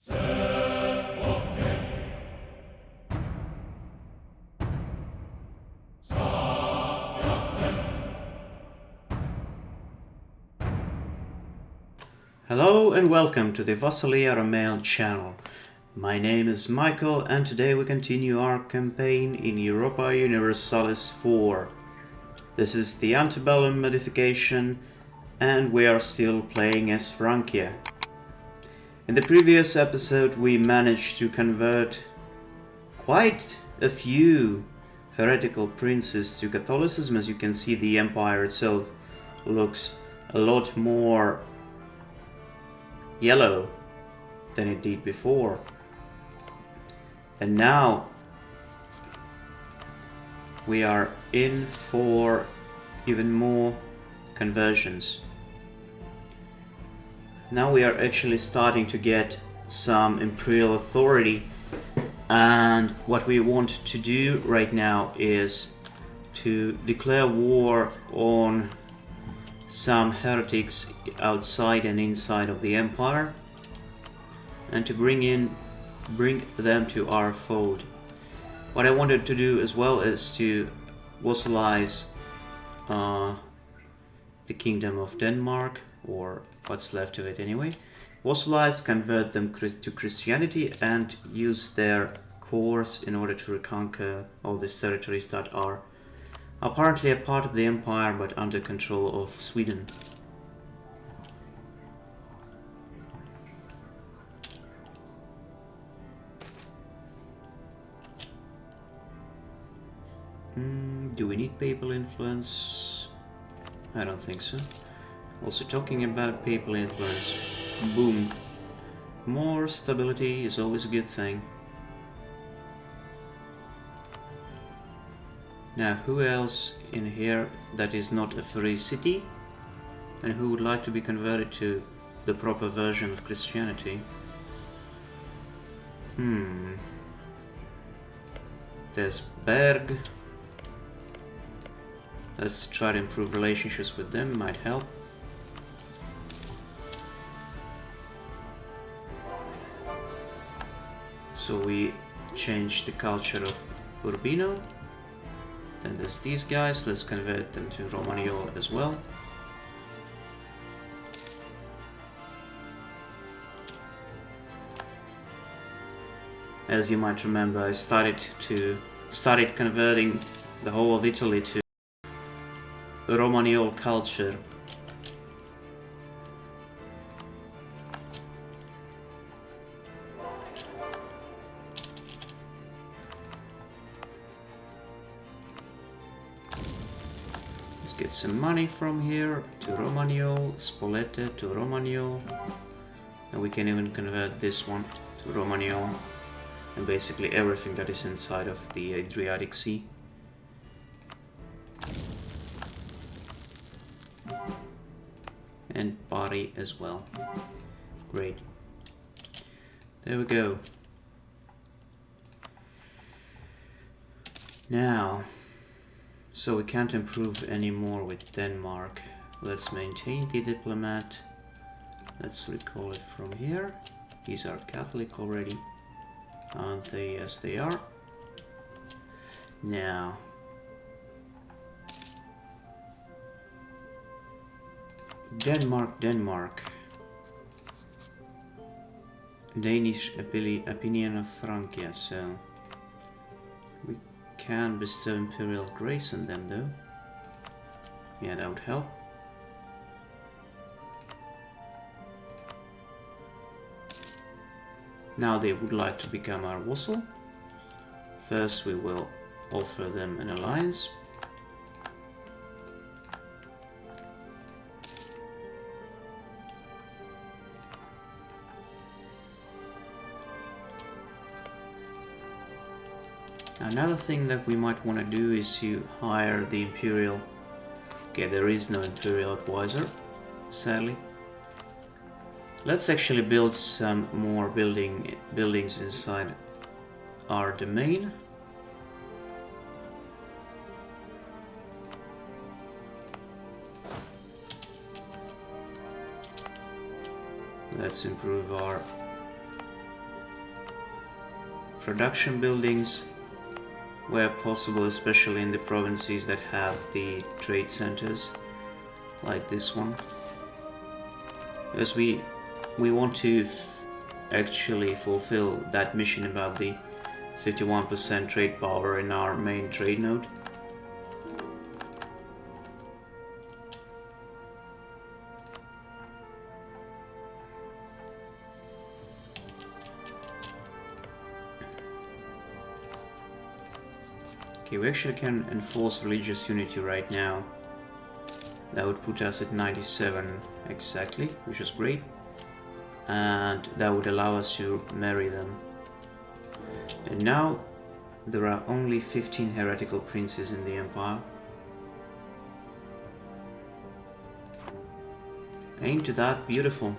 Hello and welcome to the vassalasing channel. My name is Michael and today we continue our campaign in Europa Universalis 4. This is the Ante Bellum modification and we are still playing as Francia. In the previous episode we managed to convert quite a few heretical princes to Catholicism. As you can see, the empire itself looks a lot more yellow than it did before. And now we are in for even more conversions. Now we are actually starting to get some imperial authority, and what we want to do right now is to declare war on some heretics outside and inside of the empire, and to bring them to our fold. What I wanted to do as well is to vassalize the Kingdom of Denmark, or what's left of it anyway. Vassalize, convert them to Christianity, and use their cores in order to reconquer all these territories that are apparently a part of the empire but under control of Sweden. Do we need papal influence? I don't think so. Also, talking about papal influence, boom. More stability is always a good thing. Now, who else in here that is not a free city and who would like to be converted to the proper version of Christianity? There's Berg. Let's try to improve relationships with them, might help. So we change the culture of Urbino. Then there's these guys, let's convert them to Romaniol as well. As you might remember, I started converting the whole of Italy to Romaniol culture. Get some money from here to Romaniol, Spoleta to Romaniol, and we can even convert this one to Romaniol, and basically everything that is inside of the Adriatic Sea. And Bari as well. Great. There we go. Now, so we can't improve anymore with Denmark. Let's maintain the diplomat. Let's recall it from here. These are Catholic already, aren't they? Yes, they are. Now, Denmark. Danish opinion of Francia, so we can bestow imperial grace on them though. Yeah, that would help. Now they would like to become our vassal. First we will offer them an alliance. Another thing that we might want to do is to hire the imperial. Okay, there is no imperial advisor, sadly. Let's actually build some more buildings inside our domain. Let's improve our production buildings where possible, especially in the provinces that have the trade centers, like this one. Because we want to actually fulfill that mission about the 51% trade power in our main trade node. Okay, we actually can enforce religious unity right now. That would put us at 97 exactly, which is great. And that would allow us to marry them. And now there are only 15 heretical princes in the empire. Ain't that beautiful?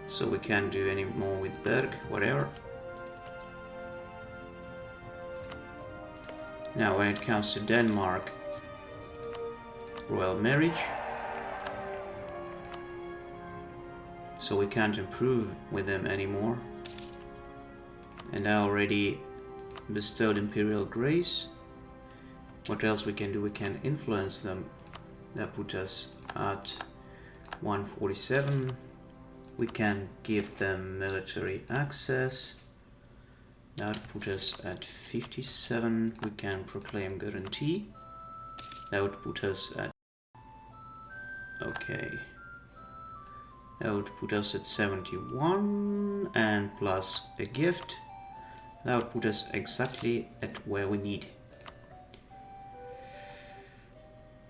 So we can't do any more with Berg, whatever. Now when it comes to Denmark, royal marriage. So we can't improve with them anymore. And I already bestowed imperial grace. What else we can do? We can influence them. That put us at 147. We can give them military access. That would put us at 57. We can proclaim guarantee. That would put us at... Okay. That would put us at 71. And plus a gift. That would put us exactly at where we need.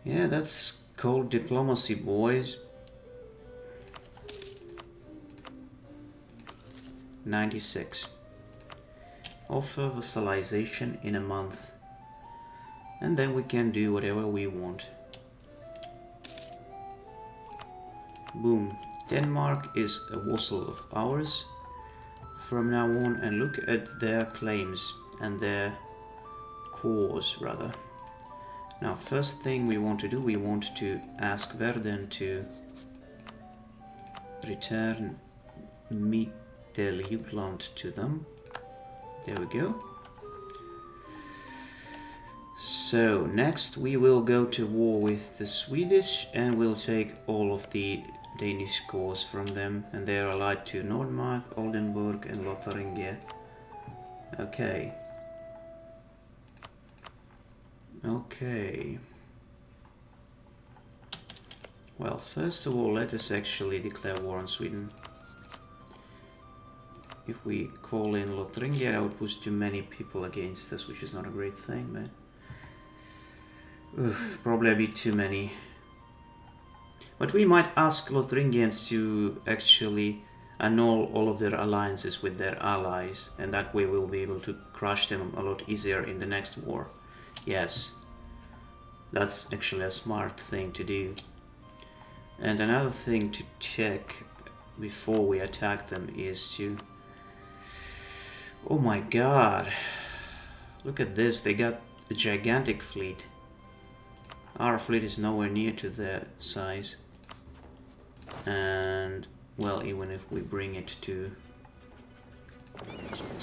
Yeah, that's called diplomacy, boys. 96. Offer vassalization in a month. And then we can do whatever we want. Boom. Denmark is a vassal of ours from now on, and look at their claims and their cause rather. Now first thing we want to do, we want to ask Verden to return Mitteljuland to them. There we go. So next we will go to war with the Swedish and we'll take all of the Danish cores from them, and they are allied to Nordmark, Oldenburg and Lotharingia. Okay. Okay. Well, first of all, let us actually declare war on Sweden. If we call in Lotharingia, that would push too many people against us, which is not a great thing, but... Oof, probably a bit too many. But we might ask Lotharingians to actually annul all of their alliances with their allies, and that way we'll be able to crush them a lot easier in the next war. Yes, that's actually a smart thing to do. And another thing to check before we attack them is to... Oh my god! Look at this, they got a gigantic fleet. Our fleet is nowhere near to their size. And, well, even if we bring it to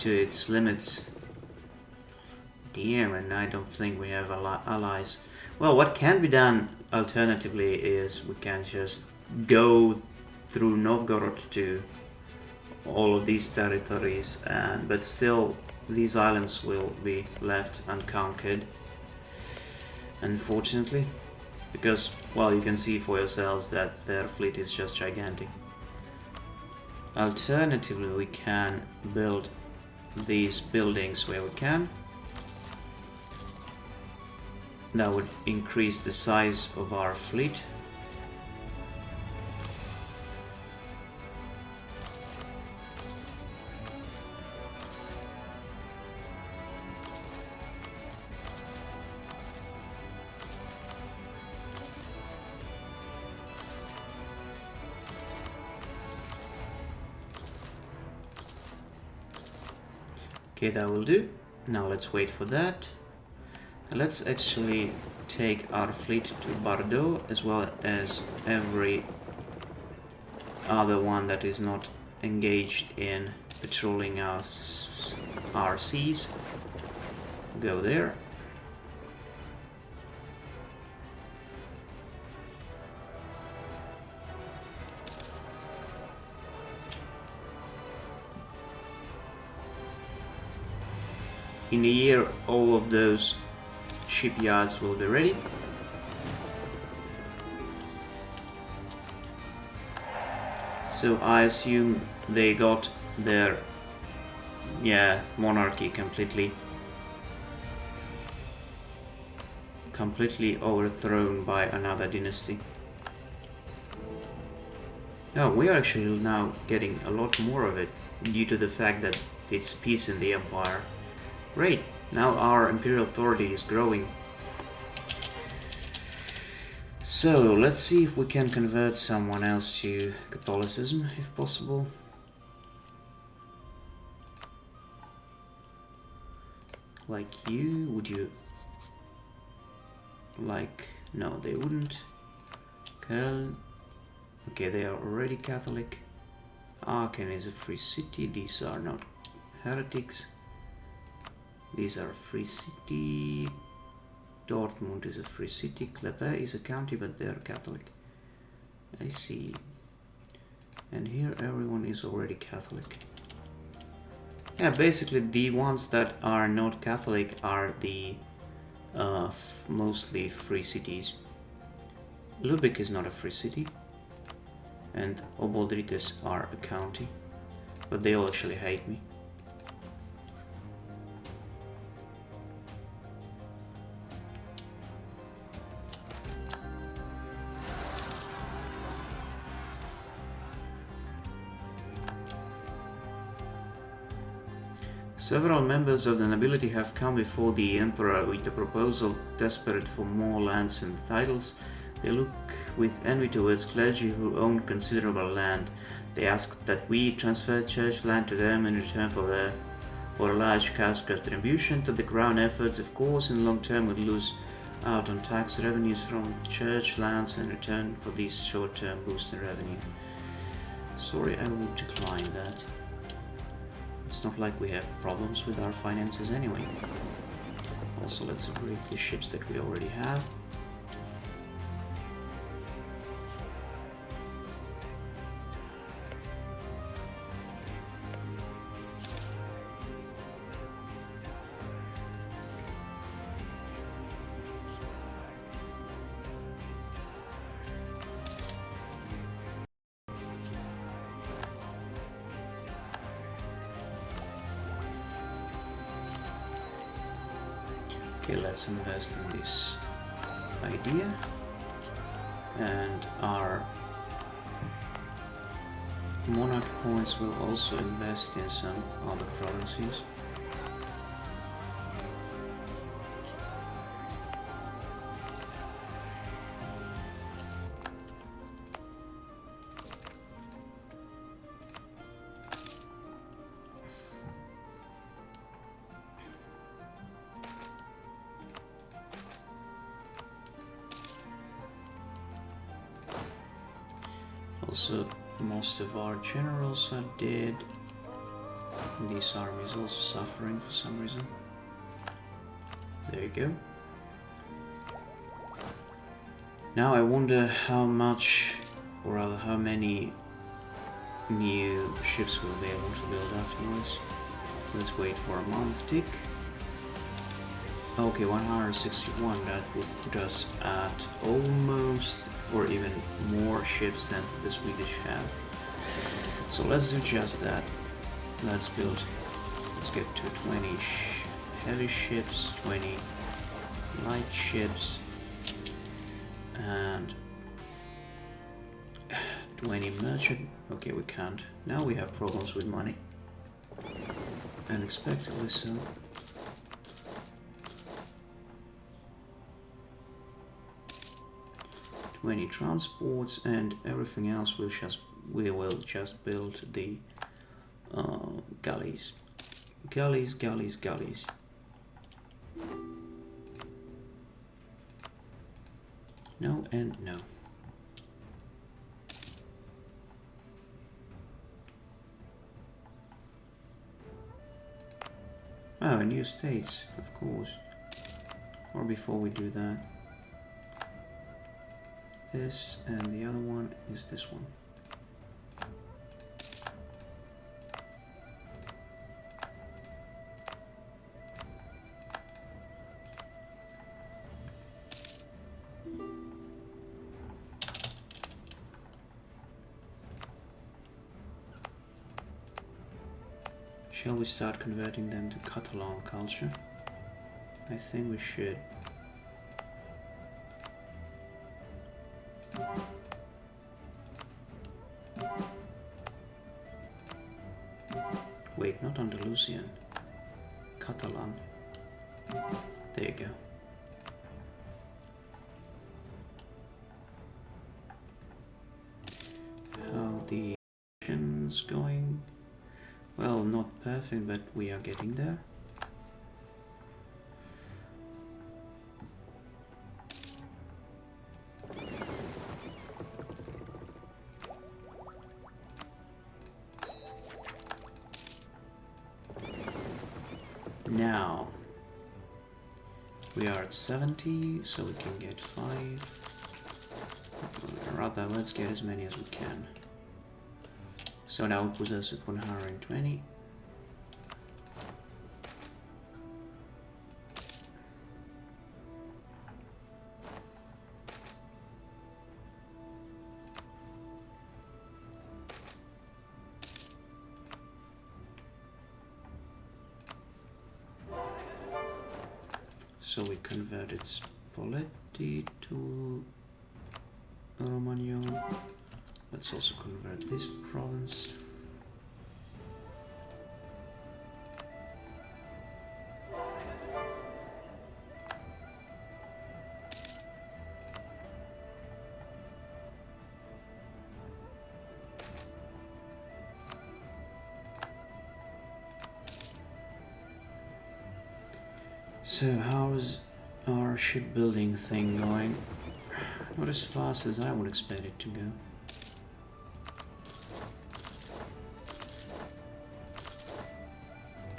its limits... Damn, and I don't think we have allies. Well, what can be done alternatively is we can just go through Novgorod to all of these territories, but still these islands will be left unconquered, unfortunately, because, well, you can see for yourselves that their fleet is just gigantic. Alternatively, we can build these buildings where we can. That would increase the size of our fleet. Okay, that will do. Now let's wait for that. Let's actually take our fleet to Bordeaux, as well as every other one that is not engaged in patrolling our seas. Go there. In a year, all of those shipyards will be ready. So I assume they got their monarchy completely overthrown by another dynasty. No, we are actually now getting a lot more of it due to the fact that it's peace in the empire. Great, now our imperial authority is growing. So let's see if we can convert someone else to Catholicism, if possible. Like you, would you? Like, no, they wouldn't. Köln. Okay, they are already Catholic. Aachen is a free city. These are not heretics. These are a free city. Dortmund is a free city. Kleve is a county, but they are Catholic. I see. And here everyone is already Catholic. Yeah, basically the ones that are not Catholic are the mostly free cities. Lübeck is not a free city. And Obodrites are a county. But they all actually hate me. Several members of the nobility have come before the emperor with a proposal desperate for more lands and titles. They look with envy towards clergy who own considerable land. They ask that we transfer church land to them in return for a large cash contribution to the crown efforts. Of course, in the long term we'd lose out on tax revenues from church lands in return for these short-term boosts in revenue. Sorry, I will decline that. It's not like we have problems with our finances anyway. Also, let's upgrade the ships that we already have. Okay, let's invest in this idea, and our monarch points will also invest in some other provinces. Also, most of our generals are dead. This army is also suffering for some reason. There you go. Now I wonder how much, or rather how many new ships we'll be able to build afterwards. Let's wait for a month tick. Okay, 161, that would put us at almost or even more ships than the Swedish have. So let's do just that. Let's get to 20 heavy ships, 20 light ships, and 20 merchant. Okay, we can't. Now we have problems with money. Unexpectedly so. 20 transports, and everything else we will just build the galleys. Galleys. No and no. Oh, new states, of course. Or before we do that, this and the other one is this one. Shall we start converting them to Catalan culture? I think we should. Wait, not Andalusian. Catalan. There you go. How the action's going? Well, not perfect, but we are getting there. Now, we are at 70, so we can get 5. Rather, let's get as many as we can. So now it puts us at 120. So we converted Veleti to Romagnon. Let's also convert this province. So how's our shipbuilding thing going? Not as fast as I would expect it to go.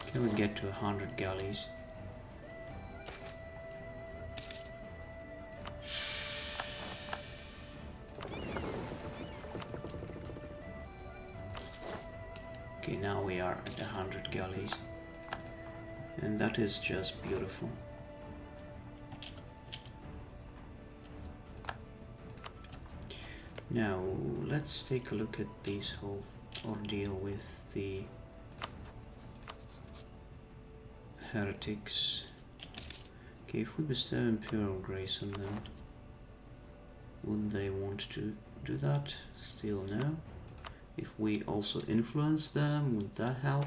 Can we get to 100 galleys? Okay, now we are at 100 galleys. And that is just beautiful. Now, let's take a look at this whole ordeal with the heretics. Okay, if we bestow imperial grace on them, would they want to do that? Still no. If we also influence them, would that help?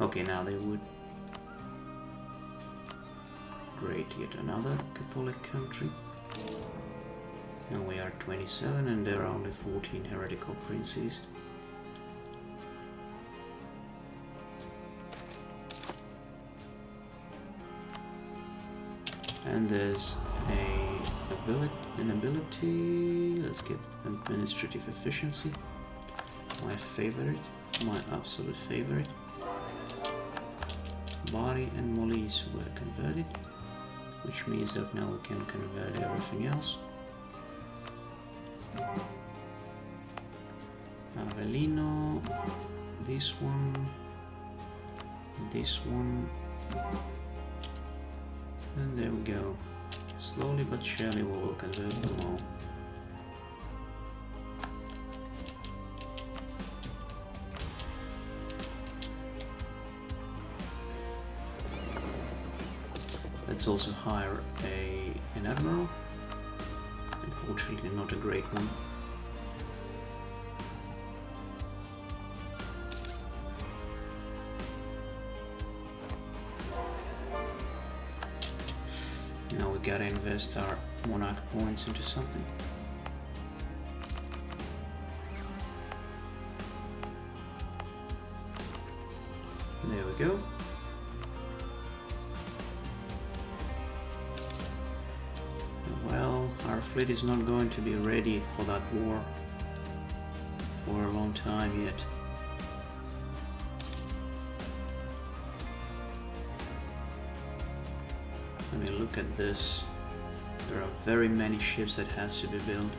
Okay, now they would. Great, yet another Catholic country. Now we are 27 and there are only 14 heretical princes. And there's an ability. Let's get administrative efficiency. My favorite, my absolute favorite. Bari and Molise were converted, which means that now we can convert everything else. Avellino, this one, and there we go. Slowly but surely we will convert them all. Let's also hire an admiral. Unfortunately, not a great one. Now we gotta invest our monarch points into something. There we go. Well, our fleet is not going to be ready for that war. for a long time yet. I mean, look at this. There are very many ships that has to be built.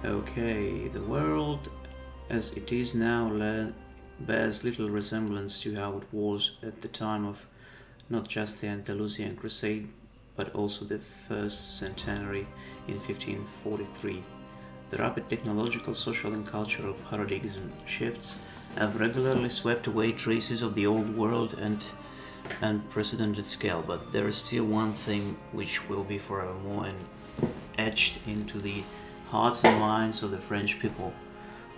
Okay, the world as it is now bears little resemblance to how it was at the time of not just the Andalusian Crusade, but also the first centenary in 1543. The rapid technological, social and cultural paradigm shifts have regularly swept away traces of the old world and unprecedented scale, but there is still one thing which will be forevermore etched into the hearts and minds of the French people: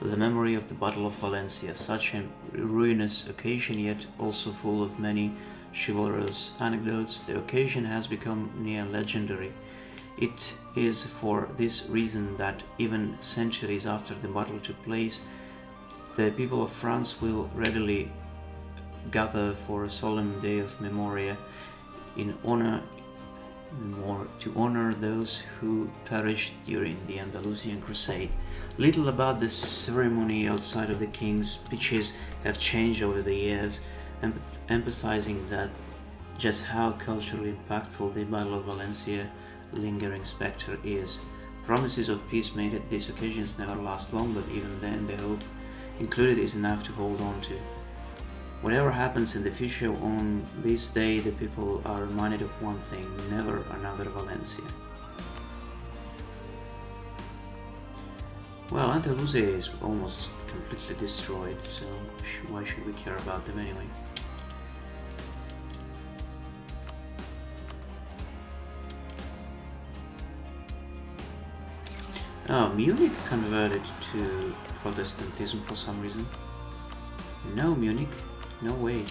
the memory of the Battle of Valencia, such a ruinous occasion yet also full of many chivalrous anecdotes. The occasion has become near legendary. It is for this reason that even centuries after the battle took place, the people of France will readily gather for a solemn day of memoria to honor those who perished during the Andalusian Crusade. Little about this ceremony outside of the king's speeches have changed over the years, emphasizing that just how culturally impactful the Battle of Valencia lingering spectre is. Promises of peace made at these occasions never last long, but even then the hope included is enough to hold on to. Whatever happens in the future, on this day the people are reminded of one thing: never another Valencia. Well, Andalusia is almost completely destroyed, so why should we care about them anyway? Oh, Munich converted to Protestantism for some reason. No, Munich. No way.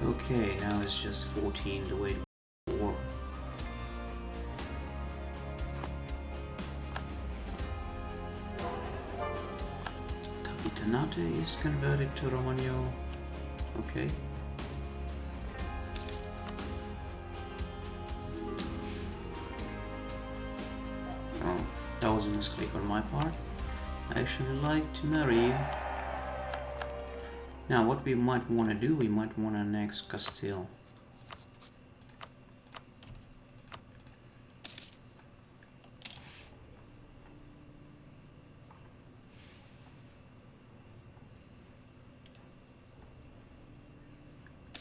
Okay, now it's just 14 to wait for war. Capitanate is converted to Romagno. Okay. Oh, that was a misclick on my part. I actually like to marry you. Now, what we might want to do, we might want to annex Castile.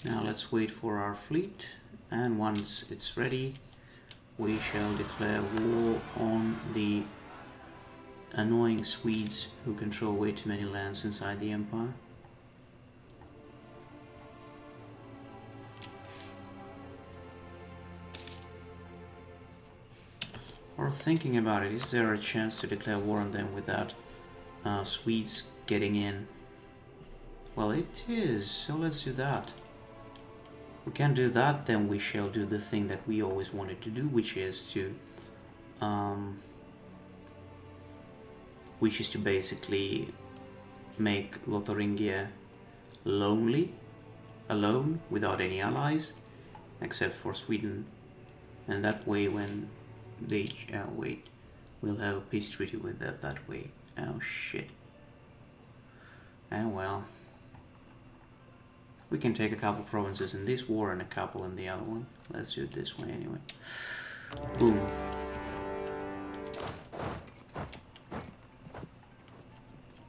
Now let's wait for our fleet, and once it's ready, we shall declare war on the annoying Swedes who control way too many lands inside the empire. Or thinking about it, is there a chance to declare war on them without Swedes getting in? Well, it is, so let's do that. We can't do that, then we shall do the thing that we always wanted to do, which is to basically make Lotharingia alone, without any allies, except for Sweden. And that way, when they wait, we'll have a peace treaty with that way. Oh shit. Oh well. We can take a couple provinces in this war and a couple in the other one. Let's do it this way anyway. Boom.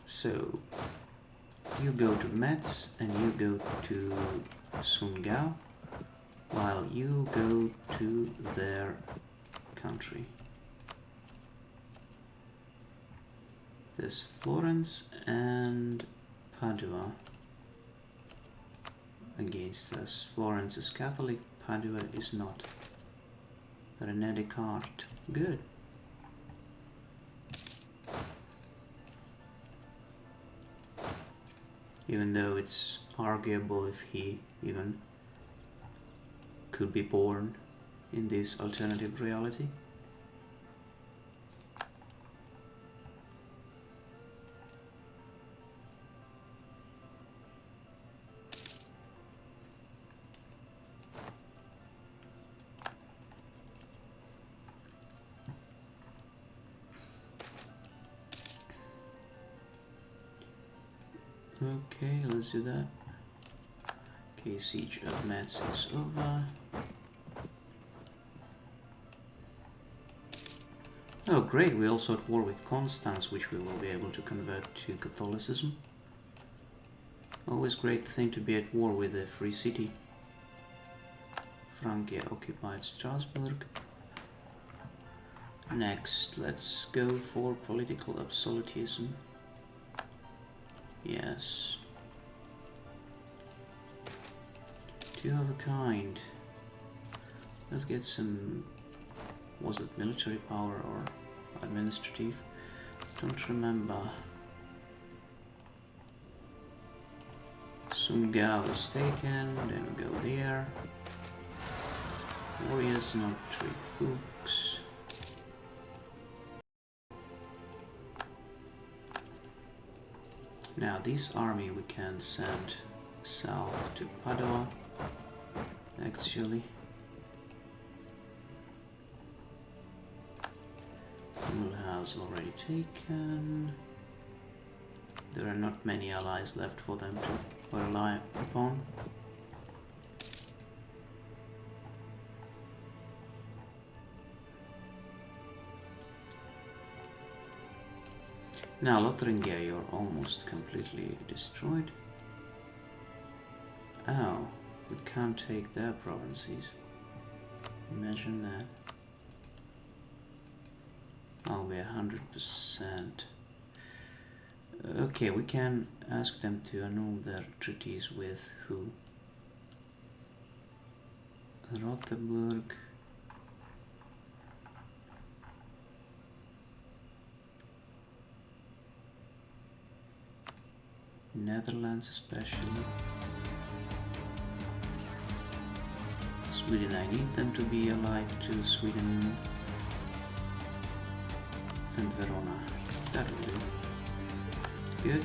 So, you go to Metz and you go to Sundgau, while you go to their country. There's Florence and Padua against us. Florence is Catholic, Padua is not. René Descartes. Good. Even though it's arguable if he even could be born in this alternative reality. Okay, let's do that. Okay, siege of Metz is over. Oh great, we're also at war with Constance, which we will be able to convert to Catholicism. Always great thing to be at war with a free city. Francia occupied Strasbourg. Next, let's go for political absolutism. Yes. Two of a kind. Let's get some... Was it military power or administrative? Don't remember. Sungao is taken, then we go there. Warriors, not 3 books. Now this army we can send south to Padua, actually. Mulhouse already taken. There are not many allies left for them to rely upon. Now Lotharingia, you're almost completely destroyed. Oh, we can't take their provinces. Imagine that. I'll be 100%. Okay, we can ask them to annul their treaties with who? Rothenburg. Netherlands especially. Sweden, I need them to be allied to Sweden and Verona. That will do. Good.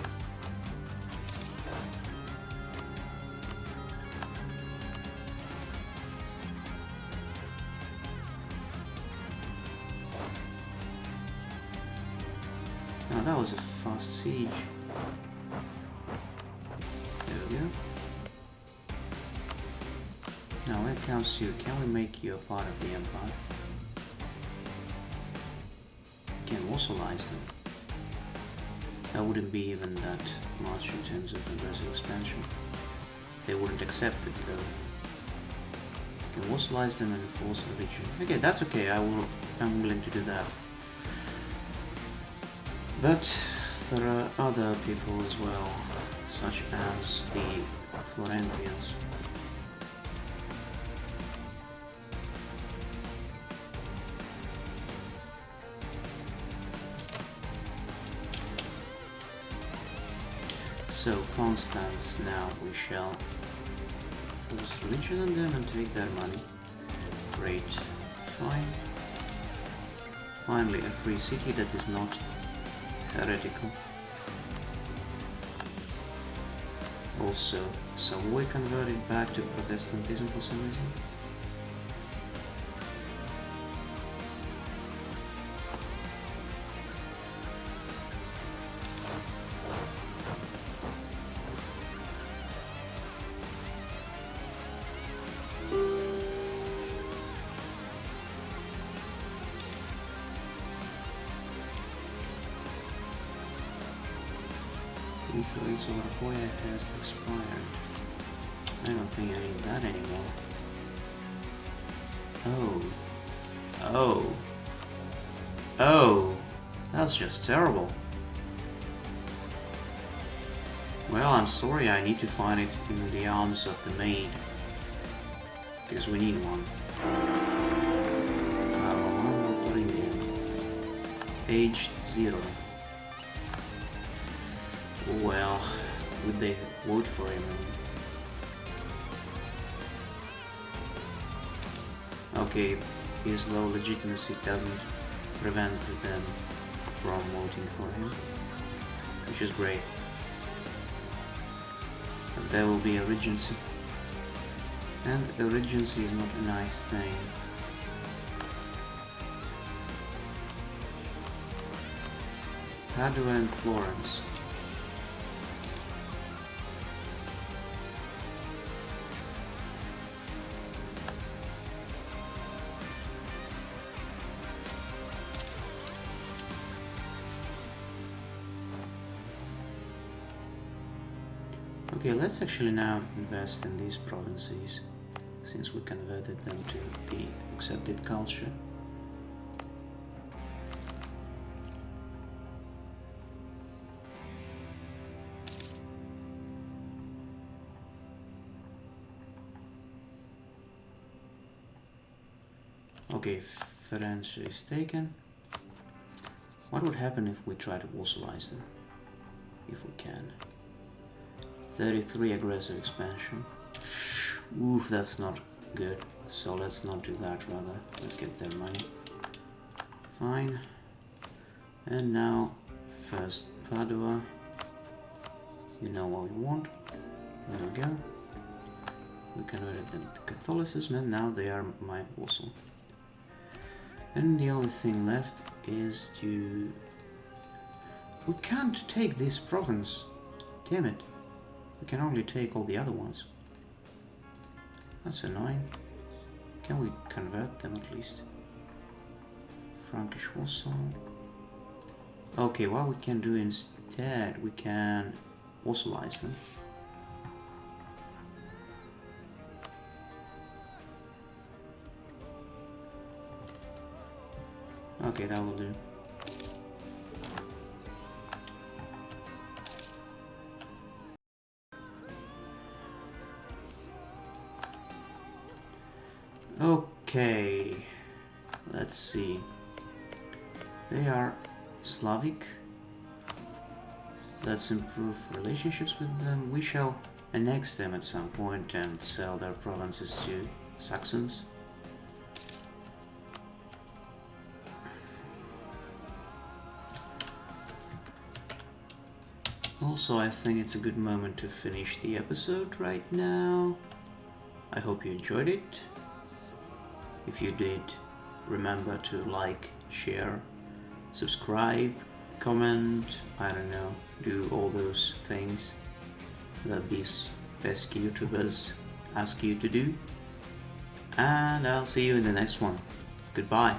Now that was a fast siege. There we go. Now when it comes to you, can we make you a part of the empire? We can vassalize them. That wouldn't be even that much in terms of aggressive expansion. They wouldn't accept it though. You can vassalize them and force the region. Okay, that's okay, I'm willing to do that. But there are other people as well, such as the Florentians. So Constance, now we shall force religion on them and take their money. Great, fine. Finally a free city that is not heretical. Also, Savoy converted back to Protestantism for some reason. Influence over Hoya has expired. I don't think I need that anymore. Oh, that's just terrible. Well, I'm sorry, I need to find it in the arms of the maid. Because we need one. Aged 0. Well, would they vote for him? Okay, his low legitimacy doesn't prevent them from voting for him, which is great. But there will be a regency, and a regency is not a nice thing. Padua and Florence. Okay, let's actually now invest in these provinces, since we converted them to the accepted culture. Okay, Francia is taken. What would happen if we try to vassalize them? If we can. 33 aggressive expansion. Oof, that's not good. So let's not do that, rather. Let's get their money. Fine. And now, first Padua. You know what we want. There we go. We converted them to Catholicism, and now they are my vassal. And the only thing left is to... We can't take this province. Damn it. We can only take all the other ones. That's annoying. Can we convert them at least? Frankish vassal. Okay, what we can do instead, we can vassalize them. Okay, that will do. Okay, let's see. They are Slavic. Let's improve relationships with them. We shall annex them at some point and sell their provinces to Saxons. Also, I think it's a good moment to finish the episode right now. I hope you enjoyed it. If you did, remember to like, share, subscribe, comment, I don't know, do all those things that these pesky YouTubers ask you to do. And I'll see you in the next one. Goodbye.